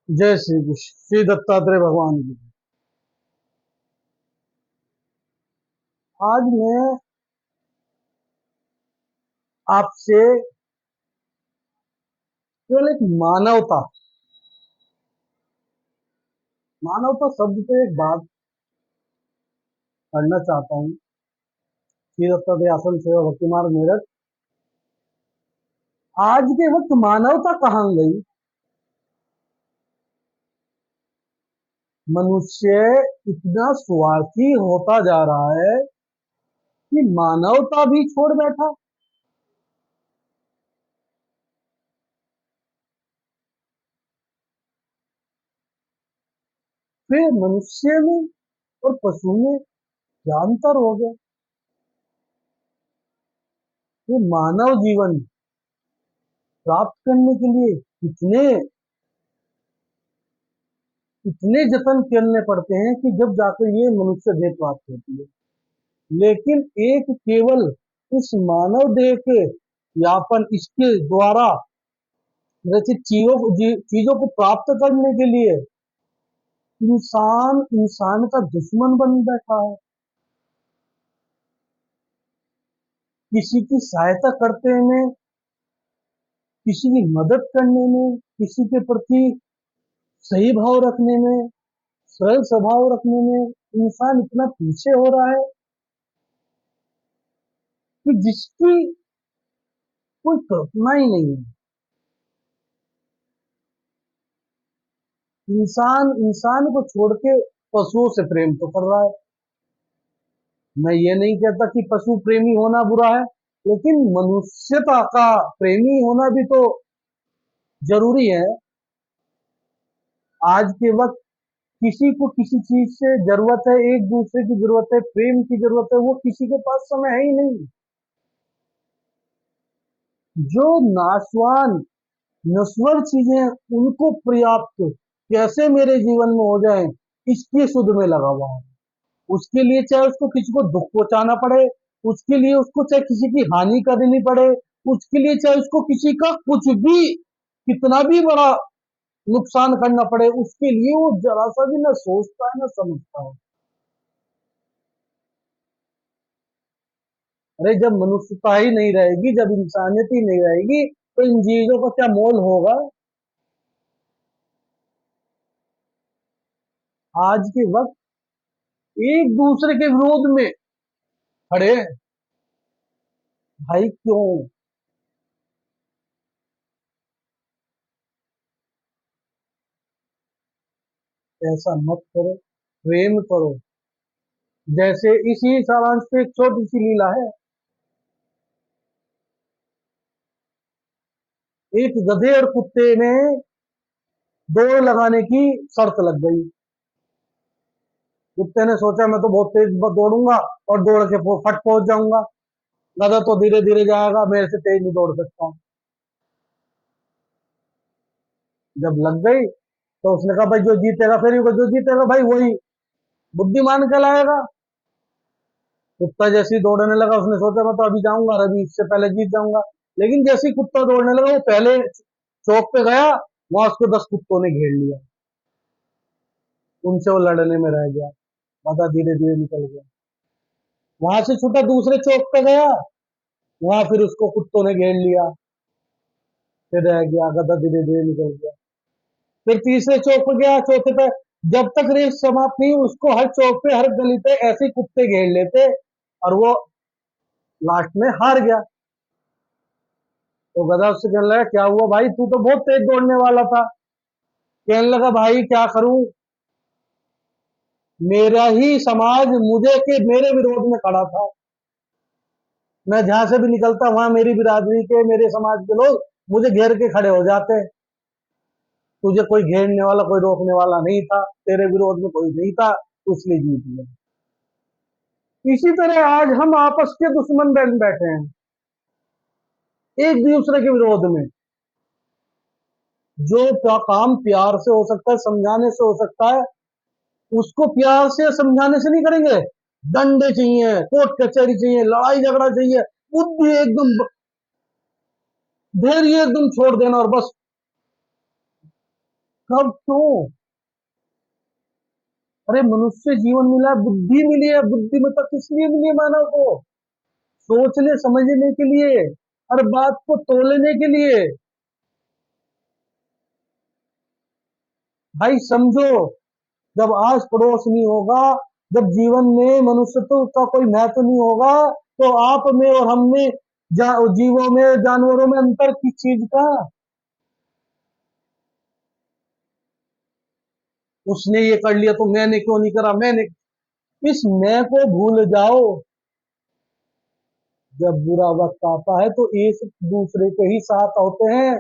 जय श्री कृष्ण। श्री दत्तात्रेय भगवान की। आज मैं आपसे केवल एक मानवता शब्द पे एक बात करना चाहता हूँ। श्री दत्तात्रेय आश्रम सेवा भक्ति मार्ग मेरठ। आज के वक्त मानवता कहाँ गई? मनुष्य इतना स्वार्थी होता जा रहा है कि मानवता भी छोड़ बैठा। फिर मनुष्य में और पशु में क्या अंतर हो गया? वो मानव जीवन प्राप्त करने के लिए कितने इतने जतन करने पड़ते हैं कि जब जाकर ये मनुष्य देह प्राप्त होती है। लेकिन एक केवल इस मानव देह के यापन, इसके द्वारा रचित चीजों को प्राप्त करने के लिए इंसान इंसान का दुश्मन बन बैठा है। किसी की सहायता करने में, किसी की मदद करने में, किसी के प्रति सही भाव रखने में, सरल स्वभाव रखने में इंसान इतना पीछे हो रहा है कि जिसकी कोई कल्पना ही नहीं है। इंसान इंसान को छोड़ के पशुओं से प्रेम तो कर रहा है। मैं ये नहीं कहता कि पशु प्रेमी होना बुरा है, लेकिन मनुष्यता का प्रेमी होना भी तो जरूरी है। आज के वक्त किसी को किसी चीज से जरूरत है, एक दूसरे की जरूरत है, प्रेम की जरूरत है, वो किसी के पास समय है ही नहीं। जो नाशवान नश्वर चीजें उनको पर्याप्त कैसे मेरे जीवन में हो जाए, इसकी सुध में लगा हुआ है। उसके लिए चाहे उसको किसी को दुख पहुंचाना पड़े, उसके लिए उसको चाहे किसी की हानि करनी पड़े, उसके लिए चाहे उसको किसी का कुछ भी कितना भी बड़ा नुकसान करना पड़े, उसके लिए वो जरा सा भी ना सोचता है ना समझता है। अरे जब मनुष्यता ही नहीं रहेगी, जब इंसानियत ही नहीं रहेगी, तो इन चीजों का क्या मोल होगा? आज के वक्त एक दूसरे के विरोध में खड़े हैं। भाई क्यों? ऐसा मत करो, प्रेम करो। जैसे इसी सारांश पे एक छोटी सी लीला है। एक गधे और कुत्ते में दौड़ लगाने की शर्त लग गई। कुत्ते ने सोचा मैं तो बहुत तेज दौड़ूंगा और दौड़ के फट पहुंच जाऊंगा। गधा तो धीरे धीरे जाएगा, मेरे से तेज नहीं दौड़ सकता। जब लग गई तो उसने कहा भाई जो जीतेगा, फिर जो जीतेगा भाई वही बुद्धिमान कहलाएगा। कुत्ता जैसे ही दौड़ने लगा, उसने सोचा मैं तो अभी जाऊंगा और अभी इससे पहले जीत जाऊंगा। लेकिन जैसे ही कुत्ता दौड़ने लगा, वो पहले चौक पे गया, वहां उसको 10 कुत्तों ने घेर लिया। उनसे वो लड़ने में रह गया। गधा धीरे धीरे निकल गया। वहां से छूटा, दूसरे चौक पे गया, वहां फिर उसको कुत्तों ने घेर लिया। फिर रह गया, गधा धीरे धीरे निकल गया। फिर तीसरे चौक पे गया, चौथे पे। जब तक रेस समाप्त नहीं, उसको हर चौक पे, हर गली पे ऐसे ही कुत्ते घेर लेते और वो लास्ट में हार गया। तो गधा उससे कहने लगा क्या हुआ भाई, तू तो बहुत तेज दौड़ने वाला था। कहने लगा भाई क्या करूं, मेरा ही समाज मुझे के मेरे विरोध में खड़ा था। मैं जहां से भी निकलता वहां मेरी बिरादरी के, मेरे समाज के लोग मुझे घेर के खड़े हो जाते। तुझे कोई घेरने वाला, कोई रोकने वाला नहीं था, तेरे विरोध में कोई नहीं था, तो इसलिए जीत गया। इसी तरह आज हम आपस के दुश्मन बन बैठे हैं, एक दूसरे के विरोध में। जो काम प्यार से हो सकता है, समझाने से हो सकता है, उसको प्यार से समझाने से नहीं करेंगे। डंडे चाहिए, कोर्ट कचहरी चाहिए, लड़ाई झगड़ा चाहिए, बुद्धि एकदम, धैर्य एकदम छोड़ देना और बस कब, क्यों? अरे मनुष्य जीवन मिला है, बुद्धि मिली है, बुद्धिमत्ता किस लिए मिली है मानव को? सोचने समझने के लिए, हर बात को तोलने के लिए। भाई समझो, जब आस पड़ोस नहीं होगा, जब जीवन में मनुष्यत्व का कोई महत्व नहीं होगा, तो आप में और हम में, जीवों में, जानवरों में अंतर किस चीज का? उसने ये कर लिया तो मैंने क्यों नहीं करा, मैंने। इस मैं को भूल जाओ। जब बुरा वक्त आता है तो एक दूसरे के ही साथ होते हैं।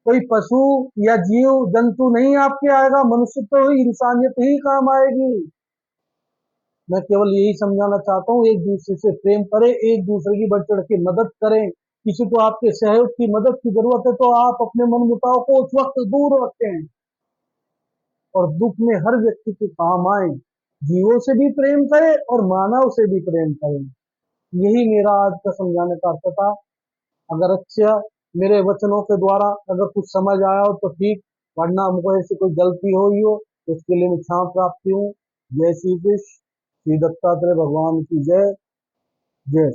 कोई पशु या जीव जंतु नहीं आपके आएगा, मनुष्य तो ही, इंसानियत ही काम आएगी। मैं केवल यही समझाना चाहता हूँ, एक दूसरे से प्रेम करें, एक दूसरे की बढ़ चढ़ के मदद करें। किसी को आपके सहयोग की, मदद की जरूरत है तो आप अपने मन मुटाव को उस वक्त दूर रखें, और दुख में हर व्यक्ति के काम आए। जीवों से भी प्रेम करें और मानव से भी प्रेम करें। यही मेरा आज का समझाने का अर्थ था। अगर अच्छा मेरे वचनों के द्वारा अगर कुछ समझ आया हो तो ठीक, वरना हमको ऐसी कोई गलती हुई हो तो उसके लिए मैं क्षमा प्राप्ति हूँ। जय श्री कृष्ण। श्री दत्तात्रेय भगवान की जय। जय।